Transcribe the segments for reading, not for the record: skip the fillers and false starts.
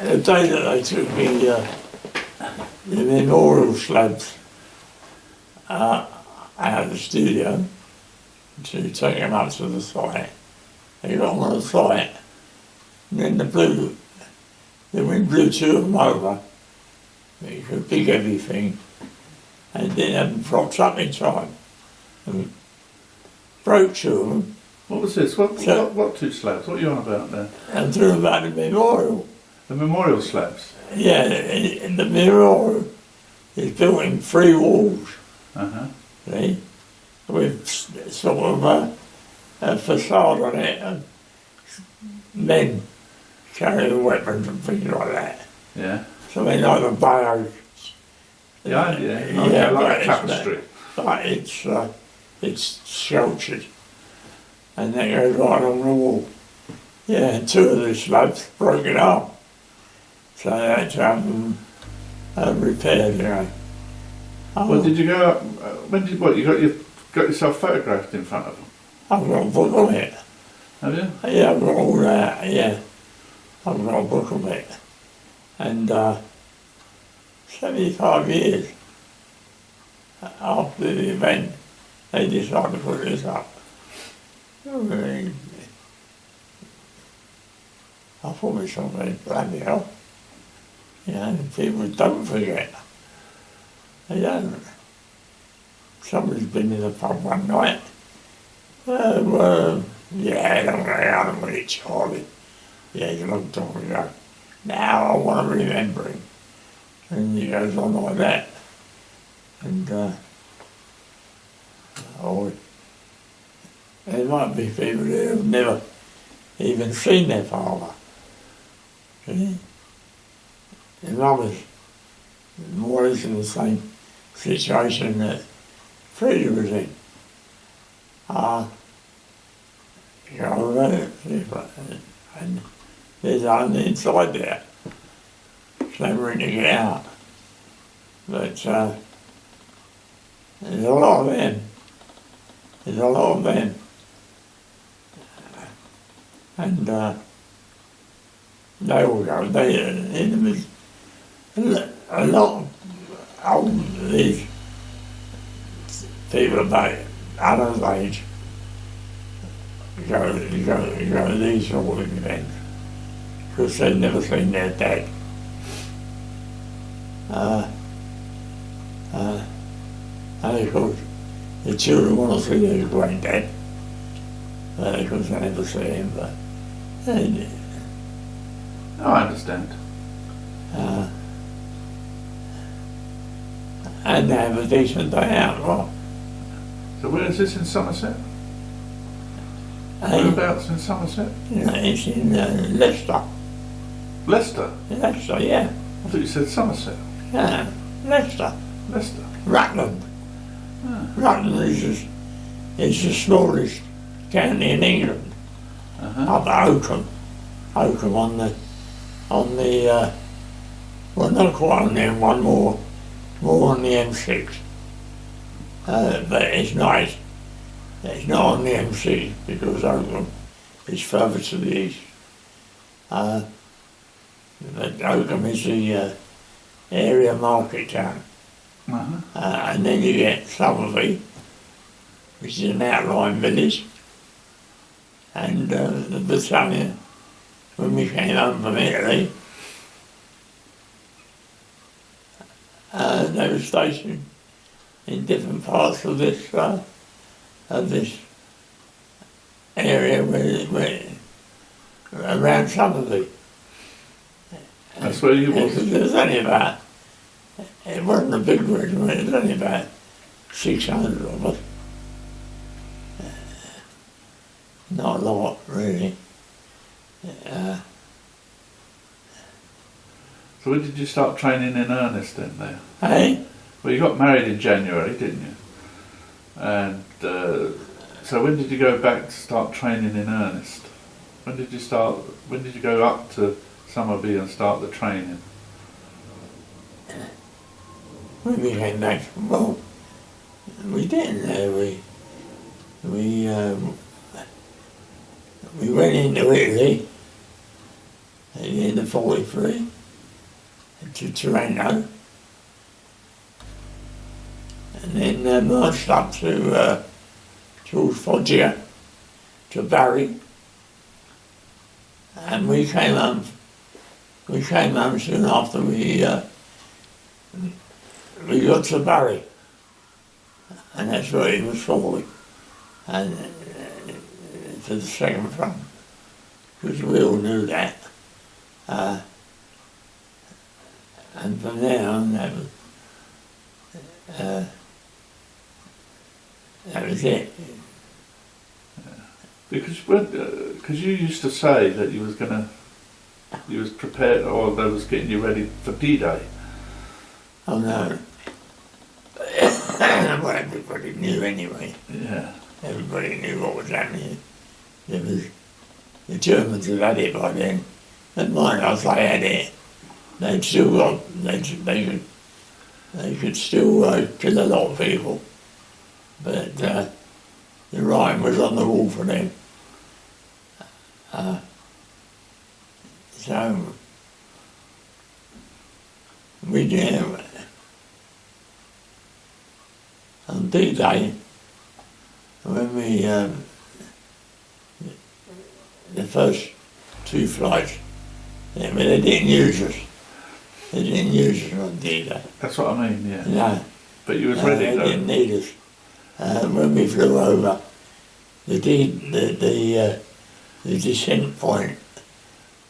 the day that they took me the memorial slabs out of the studio to take them up to the site, they got them on the site, and then the wind blew two of them over. It was a big heavy thing, and didn't have them propped up in time. And broke two of them. What was this? What two slabs? What are you on about there? I'm talking about the memorial. The memorial slabs? Yeah, the memorial is built in three walls, see, with sort of a facade on it, and men carrying weapons and things like that. Yeah. So they like the bayous. Yeah, like a tapestry. But it's sheltered, and they go right on the wall. Yeah, and two of the slabs broken up. So they had to have them repaired, you know. Well, did you go up, you got yourself photographed in front of them? I've got a book of it. Have you? Yeah, I've got all that, yeah. I've got a book of it. And 75 years after the event, they decided to put this up. I thought myself, bloody hell. You know, people don't forget. They don't. Somebody's been in the pub one night. Yeah, I don't want it, Charlie. Yeah, it's a long time ago. Now I want to remember him. And he goes on like that. And, there might be people who have never even seen their father. See? And others, more or less in the same situation that Freddie was in. You know, and there's only inside there, clamoring to get out. But there's a lot of them. There's a lot of them. And they all go, a lot of these people about Alan's age go to these sort of events because they've never seen their dad. And of course, the children want to see their granddad, because they never see him, but I understand. And they have a decent day out, right? So where is this, in Somerset? Whereabouts in Somerset? It's in Leicester. Leicester? Leicester, yeah. I thought you said Somerset. Yeah, Leicester. Leicester? Rutland. Rutland is the smallest county in England. Up at Oakham. Oakham on the well, not quite on the M1, more on the M6. But it's nice. It's not on the M6 because Oakham is further to the east. But Oakham is the area market town. And then you get Somerby, which is an outlying village. And the battalion, when we came home from Italy, they were stationed in different parts of this area where around Somerby. That's where you was? There was only about, it wasn't a big regiment, it was only about 600 of us. Not a lot, really. So when did you start training in earnest then there? Hey? Well, you got married in January, didn't you? And so when did you go back to start training in earnest? When did you go up to Somerby and start the training? When we came back, well, we didn't. We went into Italy at the end of 43 to Toronto, and then marched up to towards Foggia, to Barry, and we came home soon after we got to Barry, and that's where he was falling, and to the second front, because we all knew that. And from there on, that was it. Because you used to say that you was prepared, or they was getting you ready for D-Day. Oh no. Well, everybody knew anyway. Yeah. Everybody knew what was happening. The Germans had had it by then. At my house they had it. They'd still got, they could still kill a lot of people. But the writing was on the wall for them. So we did, on D-Day, when we, the first two flights, they didn't use us. They didn't use us on D-Day. That's what I mean, yeah. No. But you was ready They though. didn't need us. When we flew over, the descent point,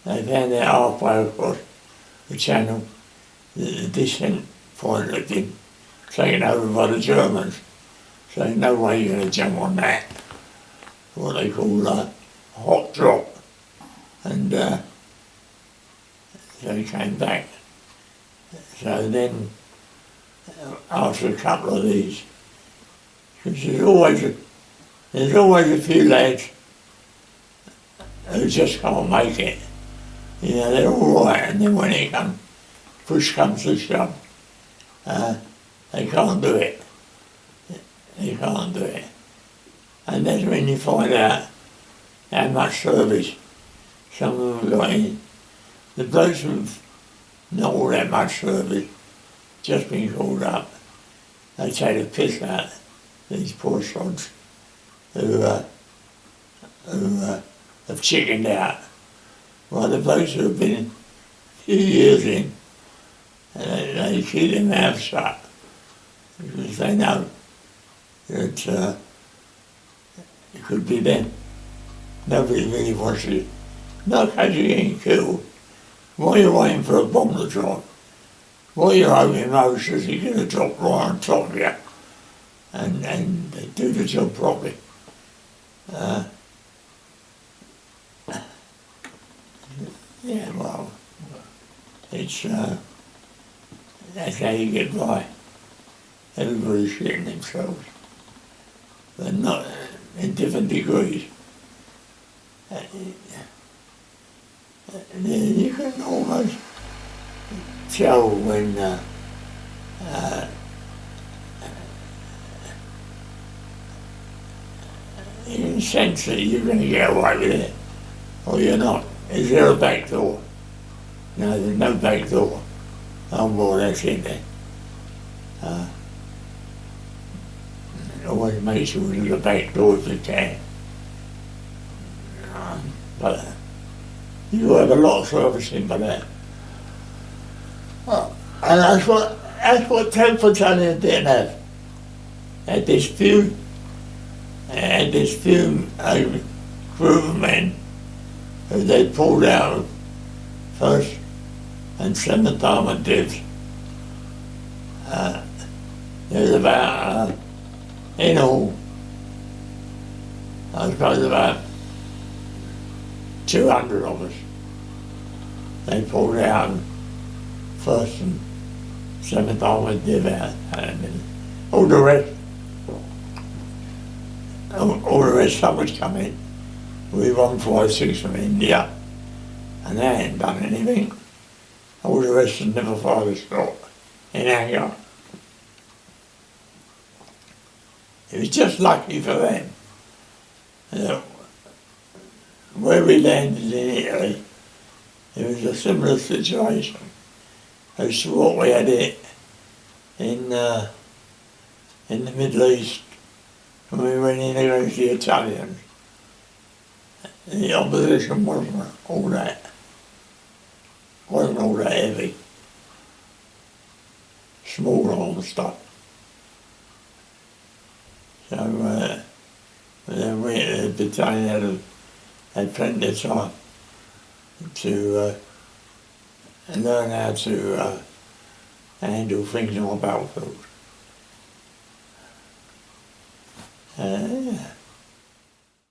they found out halfway across the channel, the descent point had been taken over by the Germans. So no way you're going to jump on that. What they call a hot drop. And so he came back. So then, after a couple of these, because there's always a few lads who just can't make it. You know, they're all right, and then when it comes, push comes to shove, they can't do it. They can't do it. And that's when you find out how much service some of them got in. The blokes who've not all that much service, just been called up, they take the piss out of these poor sods who have chickened out. Well, the blokes who have been a few years in, they keep their mouths shut because they know that it could be them. Nobody really wants you. No case you're getting killed. While you're waiting for a bomb to drop, while you're hoping Moses is going to drop right on top of you and do the job properly. Yeah, well, it's, that's how you get by. Everybody's shitting themselves, but not in different degrees. You can almost tell when you can sense that you're going to get away with it, or you're not. Is there a back door? No, there's no back door. Oh boy, that's in there. Always make sure there's a back door if you can. But you have a lot of service in for that. And that's what 10th Battalion didn't have. Had this few group of men who they pulled out of 1st and 7th Armoured Divs. There's about, in all, I suppose about 200 of us. They pulled out 1st and 7th Armoured Div out, and all the rest, some was coming with 156 from India, and they hadn't done anything. All the rest had never fired a shot in anger. It was just lucky for them. Where we landed in Italy, it was a similar situation as to what we had it in the Middle East when we went in against the Italians. The opposition wasn't all that heavy. Small arms stuff. So then the battalion had plenty of time to learn how to handle things on the battlefield. Yeah.